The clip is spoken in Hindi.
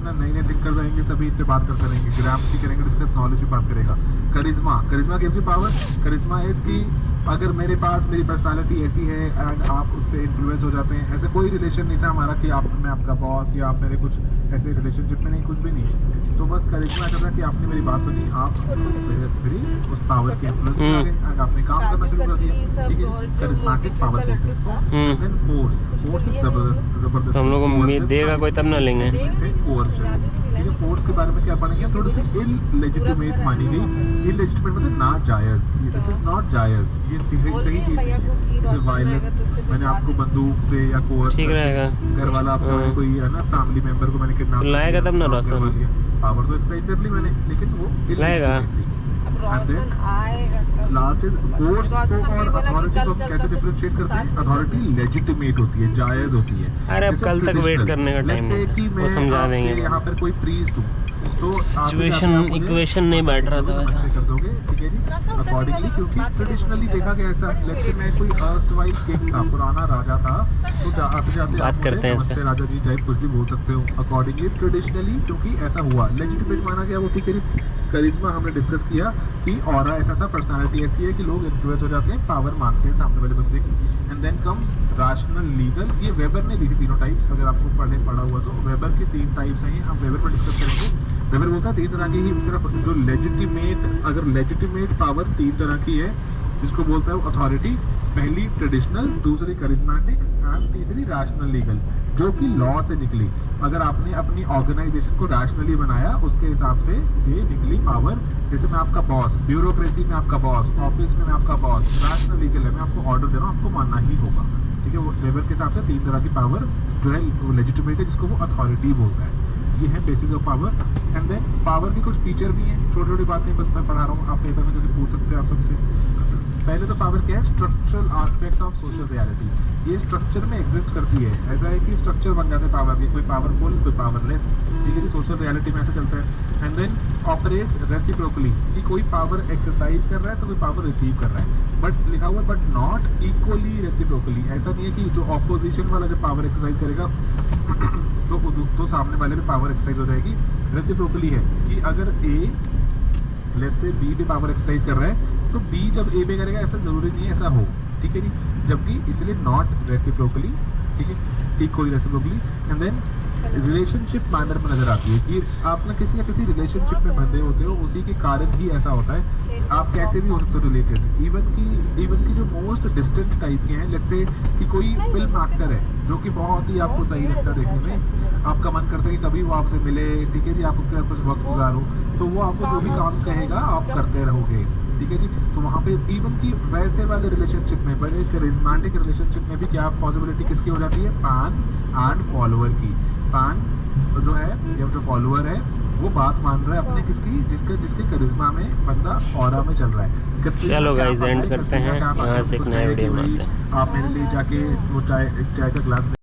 ना नए नए थिंकर्स आएंगे, सभी इतने बात करते रहेंगे, ग्रामर्सी करेंगे डिस्कस, नॉलेज की बात करेगा। Charisma, charisma gives you power. Charisma is की अगर मेरे पास मेरी पर्सनालिटी ऐसी है एंड आप उससे इन्फ्लुएंस हो जाते हैं। ऐसे कोई रिलेशन नहीं था हमारा कि आप मैं आपका बॉस या आप मेरे कुछ ऐसे रिलेशनशिप में नहीं, कुछ भी नहीं। तो बस करिश्मा ऐसा था कि आपने मेरी बात सुनी, आप मेरी उस पावर के इन्फ्लुएंस में आ गए एंड आपने काम करना शुरू कर दिया। ठीक है, करिश्मेटिक पावर बोलते हैं इसको। देन फोर्स, फोर्स इज जबरदस्त। तो हम लोग उम्मीद देगा कोई तब ना लेंगे। कोअर्शन, ठीक है। फोर्स के बारे में क्या पढ़ेंगे, थोड़ी सी इललेजिटिमेट मानी गई। इललेजिटिमेट मतलब ना जायज, दिस इज नॉट जायज, ये सही चीज नहीं है। जैसे वायलेंस, मैंने आपको बंदूक से या कोअर्स, ठीक रहेगा। घर वाला आपका कोई है ना फैमिली मेंबर को मैंने किडनैप तो लाएगा तब ना रोशन, पावर तो एक्सरसाइज कर ली मैंने, लेकिन वो लाएगा। लास्ट इज फोर्स को और अथॉरिटी को कैसे डिफरेंशिएट करते हैं। अथॉरिटी लेजिटिमेट होती है, जायज होती है। अरे अब कल तक वेट करने का टाइम है, वो समझा देंगे। यहाँ पर कोई प्रीस्ट हूँ तो सिचुएशन इक्वेशन नहीं बैठ रहा था वैसा कर दोगे, ठीक है जी, अकॉर्डिंगली। क्योंकि ट्रेडिशनली देखा गया ऐसा, लेट्स से मैं कोई अर्स्टवाइल किंग था, पुराना राजा था, तो आते जाते बात करते हैं इस पे। राजा जी टाइप कुछ भी बोल सकते हो। अकॉर्डिंगली ट्रेडिशनली क्योंकि ऐसा हुआ, लेजिटिमेट माना गया वो, ठीक है जी। करिश्मा हमने डिस्कस किया कि ऑरा ऐसा था, पर्सनालिटी ऐसी है कि लोग इन्फ्लुएंस हो जाते हैं, पावर मांगते हैं सामने वाले बंदे की। And then comes rational legal, ये वेबर ने लिखी तीनों टाइप्स, अगर आपको पढ़ा हुआ तो वेबर की 3 टाइप्स हैं, हम वेबर पर डिस्कस करेंगे। वेबर बोलता है 3 तरह की ही, सिर्फ जो लेजिटिमेट, अगर लेजिटिमेट पावर 3 तरह की है, जिसको बोलता है अथॉरिटी, पहली ट्रेडिशनल, दूसरी करिश्मेटिक एंड तीसरी रैशनल लीगल, जो कि लॉ से निकली। अगर आपने अपनी ऑर्गेनाइजेशन को रैशनली बनाया, उसके हिसाब से ये निकली पावर। जैसे मैं आपका बॉस, ब्यूरोक्रेसी में आपका बॉस, ऑफिस में मैं आपका बॉस, रैशनल लीगल है, मैं आपको ऑर्डर दे रहा हूँ, आपको मानना ही होगा, ठीक है। वो वेबर के हिसाब से 3 तरह की पावर जो है वो लेजिटिमेट है, जिसको वो अथॉरिटी बोलता है। ये है basis of power. And then power के कुछ फीचर भी हैं, छोटी छोटी बातें बस मैं पढ़ा रहा हूँ, आप पेपर में जैसे पूछ सकते हैं आप सबसे। पहले तो पावर क्या है, structural aspect of social reality, ये स्ट्रक्चर में एग्जिस्ट करती है। ऐसा है कि स्ट्रक्चर बन जाते हैं पावर के, कोई पावरफुल कोई पावरलेस, ठीक है जी, सोशल रियलिटी में ऐसा चलता है। एंड देन ऑपरेट्स रेसिप्रोकली, कि कोई पावर एक्सरसाइज कर रहा है तो कोई पावर रिसीव कर रहा है, बट लिखा हुआ बट नॉट इक्वली रेसिप्रोकली। ऐसा नहीं है कि जो ऑपोजिशन वाला जब पावर एक्सरसाइज करेगा तो सामने वाले में पावर एक्सरसाइज हो जाएगी। रेसिप्रोकली है कि अगर ए लेट्स से बी पे पावर एक्सरसाइज कर रहा है तो बी जब ए पे करेगा, ऐसा जरूरी नहीं है ऐसा हो, ठीक है जी, जबकि इसलिए नॉट रेसिप्रोकली, ठीक है, equally reciprocally. And then relationship manner में नजर आती है कि आप ना किसी रिलेशनशिप में बंधे होते हो, उसी के कारण ही ऐसा होता है। आप कैसे भी हो सकते हो रिलेटेड, इवन की जो मोस्ट डिस्टेंट टाइप के हैं, लेट्स से कि कोई फिल्म एक्टर है जो कि बहुत ही आपको सही लगता है देखने में, आपका मन करता है कि कभी वो आपसे मिले, ठीक है जी, आप उसके साथ कुछ वक्त गुजारो, तो वो आपको जो भी काम कहेगा आप करते रहोगे, ठीक है जी। तो वहाँ पे इवन की वैसे वाले रिलेशनशिप में, बड़े करिश्मेटिक रिलेशनशिप में भी क्या पॉसिबिलिटी किसकी हो जाती है, फैन एंड फॉलोअर की। फैन जो है या जो फॉलोअर है वो बात मान रहा है अपने किसकी, जिसके करिश्मा में बंदा ऑरा में चल रहा है। चलो गाइस एंड करते हैं, यहाँ से एक नया वीडियो बनाते हैं। आप मेरे लिए जाके वो चाय का ग्लास